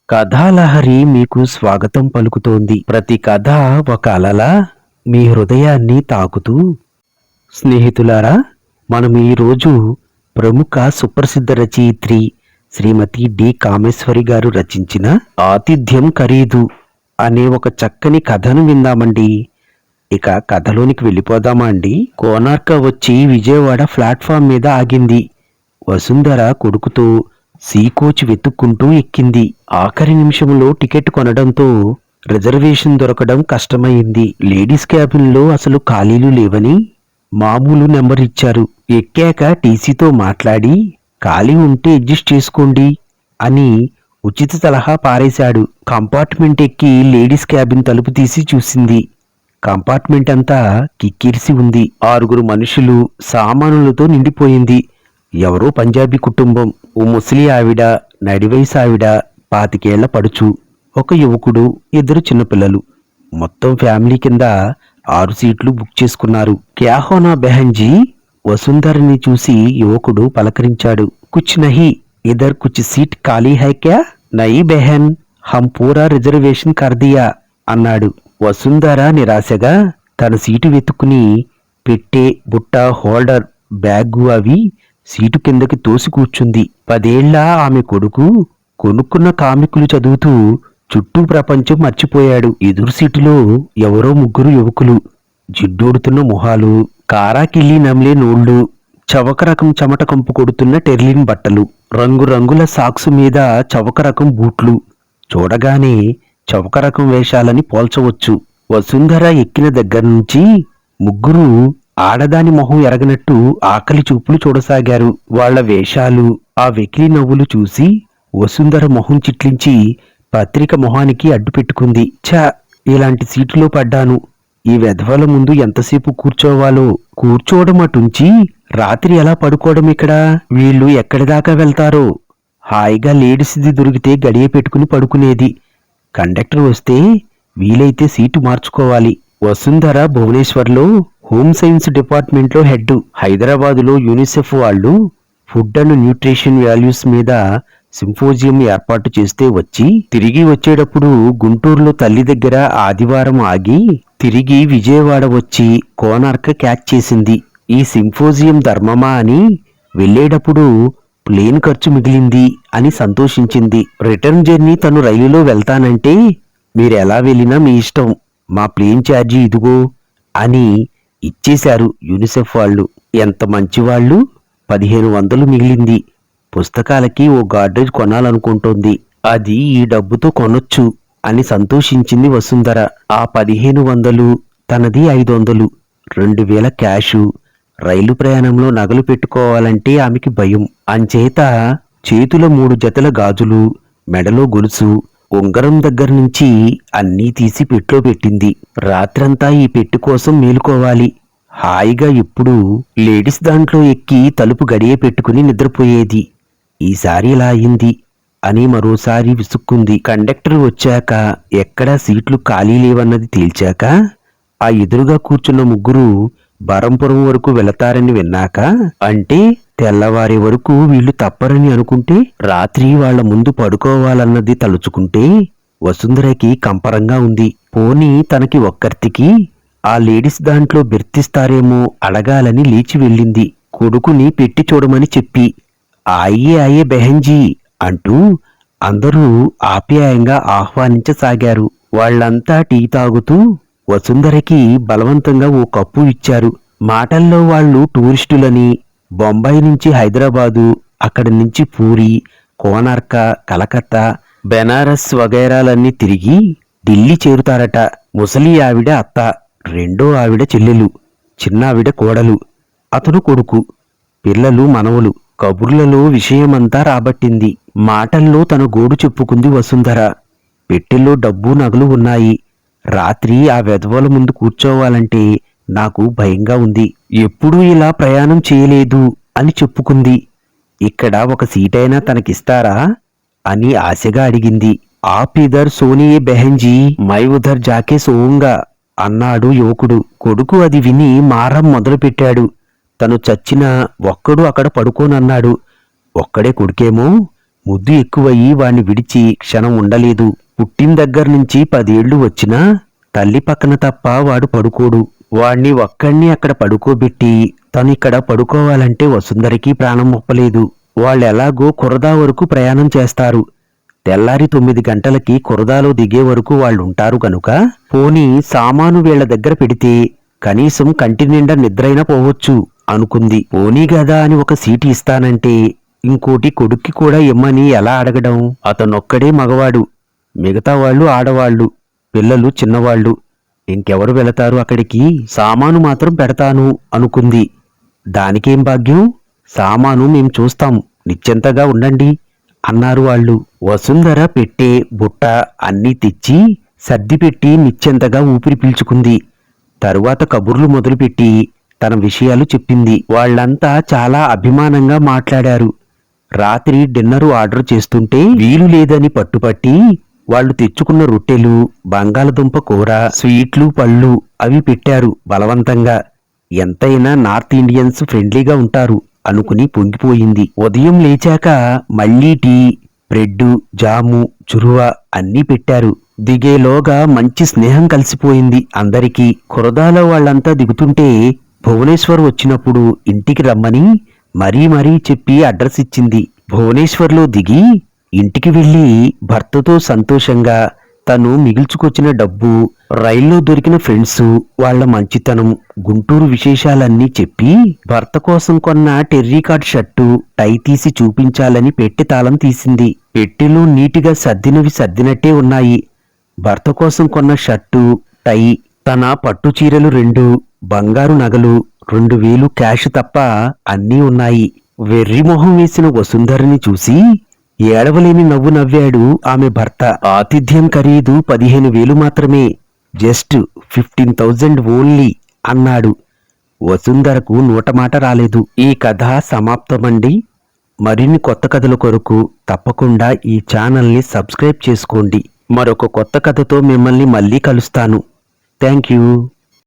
కథాలహరి మీకు స్వాగతం పలుకుతోంది. ప్రతి కథ ఒక అలలా మీ హృదయాన్ని తాకుతూ. స్నేహితులారా, మనం ఈరోజు ప్రముఖ సుప్రసిద్ధ రచయిత్రి శ్రీమతి డి కామేశ్వరి గారు రచించిన ఆతిథ్యం ఖరీదు అనే ఒక చక్కని కథను విందామండి. ఇక కథలోనికి వెళ్ళిపోదామా అండి? కోనార్క వచ్చి విజయవాడ ప్లాట్ఫామ్ మీద ఆగింది. వసుంధర కొడుకుతో సీ కోచ్ వెతుక్కుంటూ ఎక్కింది. ఆఖరి నిమిషంలో టికెట్ కొనడంతో రిజర్వేషన్ దొరకడం కష్టమైంది. లేడీస్ క్యాబిన్లో అసలు ఖాళీలు లేవని మామూలు నెంబర్ ఇచ్చారు. ఎక్కాక టీసీతో మాట్లాడి ఖాళీ ఉంటే అడ్జస్ట్ చేసుకోండి అని ఉచిత సలహా పారేశాడు. కంపార్ట్మెంట్ ఎక్కి లేడీస్ క్యాబిన్ తలుపు తీసి చూసింది. కంపార్ట్మెంట్ అంతా కిక్కిరిసి ఉంది. 6 మనుషులు, సామానులతో నిండిపోయింది. ఎవరో పంజాబీ కుటుంబం, ఓ ముసలి ఆవిడ, నడివయసు ఆవిడ, 25 ఏళ్ల పడుచు, ఒక యువకుడు, 2 చిన్నపిల్లలు. మొత్తం ఫ్యామిలీ కింద 6 సీట్లు బుక్ చేసుకున్నారు. క్యా హోనా బెహన్జీ? వసుంధరని చూసి యువకుడు పలకరించాడు. కుచ్ నహీ, ఇధర్ కుచ్ సీట్ ఖాళీ హై క్యా? నహీ బెహన్, హమ్ పూరా రిజర్వేషన్ కర్ దియా అన్నాడు. వసుంధర నిరాశగా తన సీటు వెతుక్కుని పెట్టే, బుట్ట, హోల్డర్, బ్యాగు అవి సీటు కిందకి తోసి కూర్చుంది. 10 ఏళ్ల ఆమె కొడుకు కొనుక్కున్న కామికులు చదువుతూ చుట్టూ ప్రపంచం మర్చిపోయాడు. ఎదురు సీటులో ఎవరో 3 యువకులు, జిడ్డోడుతున్న మొహాలు, కారాకిళ్ళి నమిలే నోళ్లు, చవక రకం చెమట కంపు కొడుతున్న టెర్లిన్ బట్టలు, రంగురంగుల సాక్సు మీద చవక రకం బూట్లు. చూడగానే చవక రకం వేషాలని పోల్చవచ్చు. వసుంధర ఎక్కిన దగ్గర నుంచి 3 ఆడదాని మొహం ఎరగనట్టు ఆకలి చూపులు చూడసాగారు. వాళ్ల వేషాలు, ఆ వెకిలి నవ్వులు చూసి వసుంధర మొహం చిట్లించి పత్రిక మొహానికి అడ్డు పెట్టుకుంది. ఛ, ఇలాంటి సీటులో పడ్డాను. ఈ వెధవల ముందు ఎంతసేపు కూర్చోవాలో. కూర్చోవడం అటుంచి రాత్రి ఎలా పడుకోవడం ఇక్కడ? వీళ్ళు ఎక్కడిదాకా వెళ్తారో? హాయిగా లేడీస్ది దొరికితే గడియ పెట్టుకుని పడుకునేది. కండక్టర్ వస్తే వీలైతే సీటు మార్చుకోవాలి. వసుంధర భువనేశ్వర్లో హోమ్ సైన్స్ డిపార్ట్మెంట్లో హెడ్. హైదరాబాదులో యూనిసెఫ్ వాళ్ళు ఫుడ్ అండ్ న్యూట్రిషన్ వాల్యూస్ మీద సింపోజియం ఏర్పాటు చేస్తే వచ్చి తిరిగి వచ్చేటప్పుడు గుంటూరులో తల్లి దగ్గర ఆదివారం ఆగి తిరిగి విజయవాడ వచ్చి కోనార్క క్యాచ్ చేసింది. ఈ సింపోజియం ధర్మమా అని వెళ్లేటప్పుడు ప్లేన్ ఖర్చు మిగిలింది అని సంతోషించింది. రిటర్న్ జర్నీ తను రైలులో వెళ్తానంటే మీరెలా వెళ్ళినా మీ ఇష్టం, మా ప్లేన్ ఛార్జీ ఇదిగో అని ఇచ్చేశారు యూనిసెఫ్ వాళ్ళు. ఎంత మంచివాళ్ళు. 1500 మిగిలింది. పుస్తకాలకి ఓ గాడ్రేజ్ కొనాలనుకుంటోంది. అది ఈ డబ్బుతో కొనొచ్చు అని సంతోషించింది వసుంధర. ఆ 1500 తనది 500, 2000 క్యాషు. రైలు ప్రయాణంలో నగలు పెట్టుకోవాలంటే ఆమెకి భయం. అంచేత చేతుల 3 జతల గాజులు, మెడలో గొలుసు, ఉంగరం దగ్గర నుంచి అన్నీ తీసి పెట్టెలో పెట్టింది. రాత్రంతా ఈ పెట్టె కోసం మేలుకోవాలి. హాయిగా ఇప్పుడు లేడీస్ దాంట్లో ఎక్కి తలుపు గడియ పెట్టుకుని నిద్రపోయేది. ఈసారి ఇలా అయింది అని మరోసారి విసుక్కుంది. కండక్టర్ వచ్చాక ఎక్కడా సీట్లు ఖాళీ లేవన్నది తేల్చాక ఆ ఎదురుగా కూర్చున్న 3 బరంపురం వరకు వెళతారని విన్నాక, అంటే తెల్లవారే వరకు వీళ్లు తప్పరని అనుకుంటే, రాత్రి వాళ్ల ముందు పడుకోవాలన్నది తలుచుకుంటే వసుంధరకి కంపరంగా ఉంది. పోనీ తనకి ఒక్కర్తికి ఆ లేడీస్ దాంట్లో బెర్తిస్తారేమో అడగాలని లేచి వెళ్ళింది. కొడుకుని పెట్టి చూడమని చెప్పి. ఆయే ఆయే బెహన్జీ అంటూ అందరూ ఆప్యాయంగా ఆహ్వానించసాగారు. వాళ్లంతా టీ తాగుతూ వసుంధరకి బలవంతంగా ఓ కప్పు ఇచ్చారు. మాటల్లో వాళ్ళు టూరిస్టులని, బొంబాయి నుంచి హైదరాబాదు, అక్కడి నుంచి పూరి, కోనార్క, కలకత్తా, బెనారస్ వగైరాలన్నీ తిరిగి ఢిల్లీ చేరుతారట. ముసలి ఆవిడ అత్త, రెండో ఆవిడ చెల్లెలు, చిన్న ఆవిడ కోడలు, అతను కొడుకు, పిల్లలు మనవలు. కబుర్లలో విషయమంతా రాబట్టింది. మాటల్లో తన గోడు చెప్పుకుంది వసుంధర. పెట్టెల్లో డబ్బు నగలు ఉన్నాయి. రాత్రి ఆ వెధవల ముందు కూర్చోవాలంటే నాకు భయంగా ఉంది. ఎప్పుడూ ఇలా ప్రయాణం చేయలేదు అని చెప్పుకుంది. ఇక్కడ ఒక సీటైనా తనకిస్తారా అని ఆశగా అడిగింది. ఆప్ ఇధర్ సోనియే బెహన్జీ, మై ఉధర్ జాకే సోంగా అన్నాడు యువకుడు. కొడుకు అది విని మారం మొదలుపెట్టాడు. తను చచ్చినా ఒక్కడు అక్కడ పడుకోనన్నాడు. ఒక్కడే కొడుకేమో ముద్దు ఎక్కువయ్యి వాణ్ణి విడిచి క్షణం ఉండలేదు. పుట్టిన దగ్గర్నుంచి 10 ఏళ్లు వచ్చినా తల్లి పక్కన తప్ప వాడు పడుకోడు. వాణ్ణి ఒక్కణ్ణి అక్కడ పడుకోబెట్టి తనిక్కడ పడుకోవాలంటే వసుంధరకి ప్రాణం ఒప్పలేదు. వాళ్ళెలాగో కురదా వరకు ప్రయాణం చేస్తారు. తెల్లారి 9 గంటలకి కురదాలో దిగే వరకు వాళ్ళుంటారు గనుక పోనీ సామాను వీళ్ల దగ్గర పెడితే కనీసం కంటి నిండా నిద్రైనా పోవచ్చు అనుకుంది. పోనీ గదా అని ఒక సీటు ఇస్తానంటే ఇంకోటి కొడుక్కి కూడా ఇమ్మని ఎలా అడగడం? అతనొక్కడే మగవాడు, మిగతా వాళ్ళు ఆడవాళ్లు, పిల్లలు చిన్నవాళ్లు. ఇంకెవరు వెళతారు అక్కడికి? సామాను మాత్రం పెడతాను అనుకుంది. దానికేం భాగ్యం? సామాను మేం చూస్తాం, నిశ్చింతగా ఉండండి అన్నారు వాళ్ళు. వసుంధర పెట్టే బుట్ట అన్నీ తెచ్చి సర్దిపెట్టి నిశ్చింతగా ఊపిరి పీల్చుకుంది. తరువాత కబుర్లు మొదలుపెట్టి తన విషయాలు చెప్పింది. వాళ్ళంతా చాలా అభిమానంగా మాట్లాడారు. రాత్రి డిన్నరు ఆర్డర్ చేస్తుంటే వీలు లేదని పట్టుపట్టి వాళ్ళు తెచ్చుకున్న రొట్టెలు, బంగాళదుంప కూర, స్వీట్లు, పళ్ళు అవి పెట్టారు బలవంతంగా. ఎంతైనా నార్త్ ఇండియన్స్ ఫ్రెండ్లీగా ఉంటారు అనుకుని పొంగిపోయింది. ఉదయం లేచాక మళ్లీ టీ, బ్రెడ్, జాము, చురువ అన్నీ పెట్టారు. దిగేలోగా మంచి స్నేహం కలిసిపోయింది అందరికీ. కురదాలో వాళ్ళంతా దిగుతుంటే భువనేశ్వర్ వచ్చినప్పుడు ఇంటికి రమ్మని మరీ చెప్పి అడ్రస్ ఇచ్చింది. భువనేశ్వర్లో దిగి ఇంటికి వెళ్లి భర్తతో సంతోషంగా తను మిగిల్చుకొచ్చిన డబ్బు, రైల్లో దొరికిన ఫ్రెండ్స్, వాళ్ల మంచితనం, గుంటూరు విశేషాలన్నీ చెప్పి భర్త కోసం కొన్న టెర్రీకాట్ షర్టు, టై తీసి చూపించాలని పెట్టె తాళం తీసింది. పెట్టెలో నీటిగా సర్దినవి సర్దినట్టే ఉన్నాయి. భర్త కోసం కొన్న షర్టు, టై, తన పట్టు చీరలు 2, బంగారు నగలు, 2000 క్యాష్ తప్ప అన్నీ ఉన్నాయి. వెర్రిమొహం వేసిన వసుంధరని చూసి ఏడవలేని నవ్వు నవ్వాడు ఆమె భర్త. ఆతిథ్యం ఖరీదు 15,000 మాత్రమే, జస్ట్ 15,000 ఓన్లీ అన్నాడు. వసుంధరకు నోటమాట రాలేదు. ఈ కథ సమాప్తమండి. మరిన్ని కొత్త కథల కొరకు తప్పకుండా ఈ ఛానల్ని సబ్స్క్రైబ్ చేసుకోండి. మరొక కొత్త కథతో మిమ్మల్ని మళ్ళీ కలుస్తాను. Thank you.